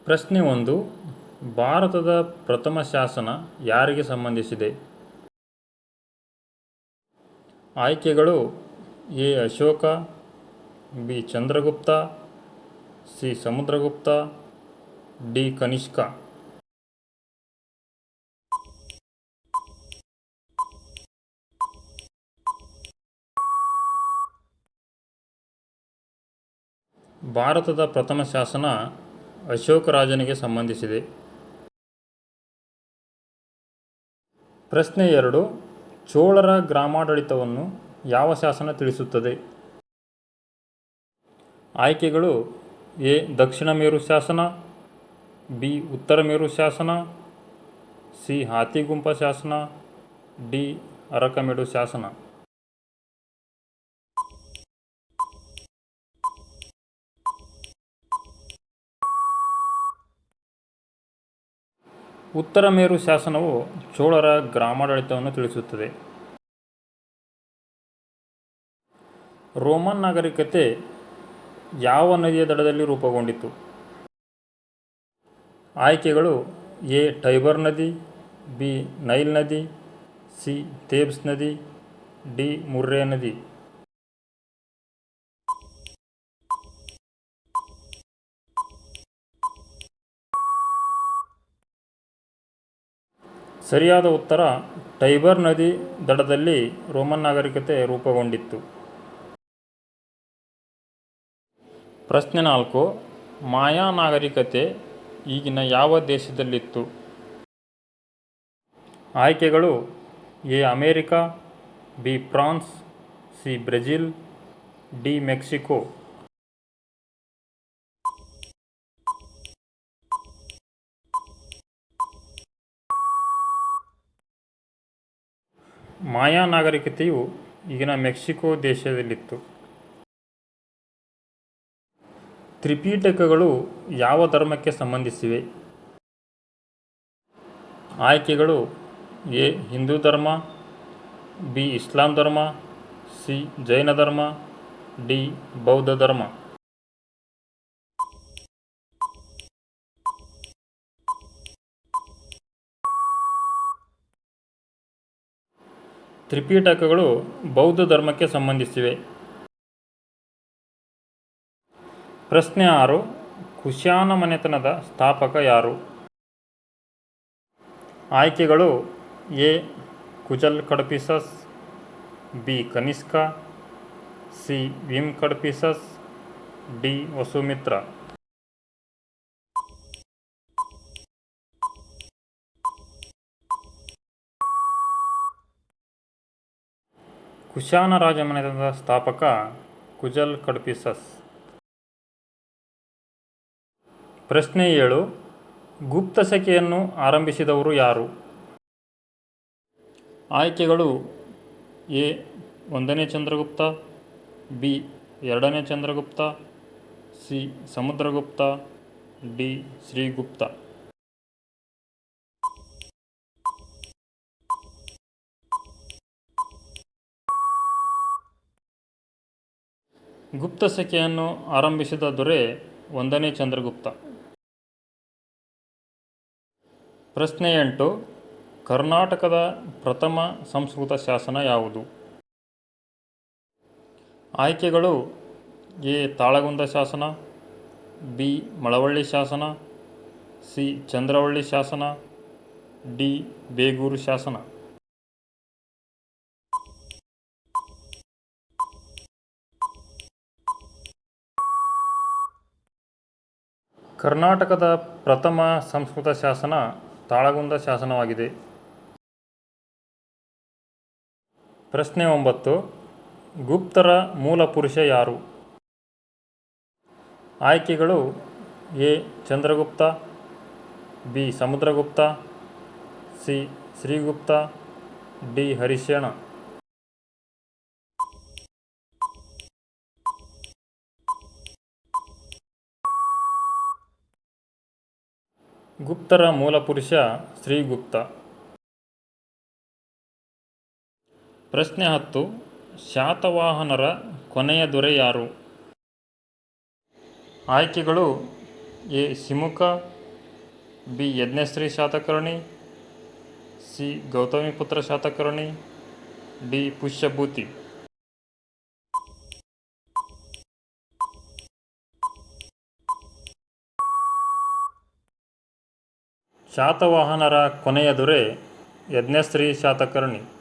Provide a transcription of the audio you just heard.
ಪ್ರಶ್ನೆ 1. ಭಾರತದ ಪ್ರಥಮ ಶಾಸನ ಯಾರಿಗೆ ಸಂಬಂಧಿಸಿದೆ? ಆಯ್ಕೆಗಳು: A. Ashoka, B. Chandragupta, C. Samudragupta, D. Kanishka. ಭಾರತದ ಪ್ರಥಮ ಶಾಸನ ಅಶೋಕ ರಾಜನಿಗೆ ಸಂಬಂಧಿಸಿದೆ. ಪ್ರಶ್ನೆ 2. ಚೋಳರ ಗ್ರಾಮಾಡಳಿತವನ್ನು ಯಾವ ಶಾಸನ ತಿಳಿಸುತ್ತದೆ? ಆಯ್ಕೆಗಳು: ಎ. ದಕ್ಷಿಣ ಮೇರು ಶಾಸನ, ಬಿ. ಉತ್ತರ ಮೇರು ಶಾಸನ, ಸಿ. ಹಾತಿಗುಂಪ ಶಾಸನ, ಡಿ. ಅರಕಮೆಡು ಶಾಸನ. ಉತ್ತರ ಮೇರು ಶಾಸನವು ಚೋಳರ ಗ್ರಾಮಾಡಳಿತವನ್ನು ತಿಳಿಸುತ್ತದೆ. ರೋಮನ್ ನಾಗರಿಕತೆ ಯಾವ ನದಿಯ ದಡದಲ್ಲಿ ರೂಪುಗೊಂಡಿತು? ಆಯ್ಕೆಗಳು: ಎ. ಟೈಬರ್ ನದಿ, ಬಿ. ನೈಲ್ ನದಿ, ಸಿ. ಥೇಬ್ಸ್ ನದಿ, ಡಿ. ಮುರ್ರೆ ನದಿ. ಸರಿಯಾದ ಉತ್ತರ ಟೈಬರ್ ನದಿ ದಡದಲ್ಲಿ ರೋಮನ್ ನಾಗರಿಕತೆ ರೂಪುಗೊಂಡಿತ್ತು. ಪ್ರಶ್ನೆ 4. ಮಾಯಾ ನಾಗರಿಕತೆ ಈಗಿನ ಯಾವ ದೇಶದಲ್ಲಿತ್ತು? ಆಯ್ಕೆಗಳು: A. America, B. France, C. Brazil, D. Mexico. Maya ನಾಗರಿಕತೆಯು ಈಗಿನ ಮೆಕ್ಸಿಕೋ ದೇಶದಲ್ಲಿತ್ತು. ತ್ರಿಪಿಟಕಗಳು ಯಾವ ಧರ್ಮಕ್ಕೆ ಸಂಬಂಧಿಸಿವೆ? ಆಯ್ಕೆಗಳು: ಎ. ಹಿಂದೂ ಧರ್ಮ, ಬಿ. ಇಸ್ಲಾಂ ಧರ್ಮ, ಸಿ. ಜೈನ ಧರ್ಮ, ಡಿ. ಬೌದ್ಧ ಧರ್ಮ. ತ್ರಿಪಿಟಕಗಳು ಬೌದ್ಧ ಧರ್ಮಕ್ಕೆ ಸಂಬಂಧಿಸಿವೆ. ಪ್ರಶ್ನೆ 6. ಕುಶಾನ ಮನೆತನದ ಸ್ಥಾಪಕ ಯಾರು? ಆಯ್ಕೆಗಳು: A. Kujula Kadphises, B. Kanishka, C. Wima Kadphises, D. Vasumitra. Kushan ರಾಜಮನೆತನದ ಸ್ಥಾಪಕ ಕುಜಲ್ ಕಡ್ಫಿಸಸ್. ಪ್ರಶ್ನೆ 7. ಗುಪ್ತಶಕೆಯನ್ನು ಆರಂಭಿಸಿದವರು ಯಾರು? ಆಯ್ಕೆಗಳು: ಎ. 1ನೇ ಚಂದ್ರಗುಪ್ತ, ಬಿ. 2ನೇ ಚಂದ್ರಗುಪ್ತ, ಸಿ. ಸಮುದ್ರಗುಪ್ತ, ಡಿ. ಶ್ರೀಗುಪ್ತ. ಗುಪ್ತಶಕೆಯನ್ನು ಆರಂಭಿಸಿದ ದೊರೆ 1ನೇ ಚಂದ್ರಗುಪ್ತ. ಪ್ರಶ್ನೆ 8. ಕರ್ನಾಟಕದ ಪ್ರಥಮ ಸಂಸ್ಕೃತ ಶಾಸನ ಯಾವುದು? ಆಯ್ಕೆಗಳು: ಎ. ತಾಳಗುಂದ ಶಾಸನ, ಬಿ. ಮಳವಳ್ಳಿ ಶಾಸನ, ಸಿ. ಚಂದ್ರವಳ್ಳಿ ಶಾಸನ, ಡಿ. ಬೇಗೂರು ಶಾಸನ. ಕರ್ನಾಟಕದ ಪ್ರಥಮ ಸಂಸ್ಕೃತ ಶಾಸನ ತಾಳಗುಂದ ಶಾಸನವಾಗಿದೆ. ಪ್ರಶ್ನೆ 9. ಗುಪ್ತರ ಮೂಲ ಪುರುಷ ಯಾರು? ಆಯ್ಕೆಗಳು: A. Chandragupta, B. Samudragupta, C. Srigupta, D. Harishena. ಗುಪ್ತರ ಮೂಲ ಪುರುಷ ಶ್ರೀಗುಪ್ತ. ಪ್ರಶ್ನೆ 10. ಶಾತವಾಹನರ ಕೊನೆಯ ದೊರೆ ಯಾರು? ಆಯ್ಕೆಗಳು: A Simuka, B Yajnashri Satakarni, C Gautamiputra Satakarni, D Pushyabhuti. ಶಾತವಾಹನರ ಕೊನೆಯ ದೊರೆ ಯಜ್ಞಶ್ರೀ ಶಾತಕರ್ಣಿ.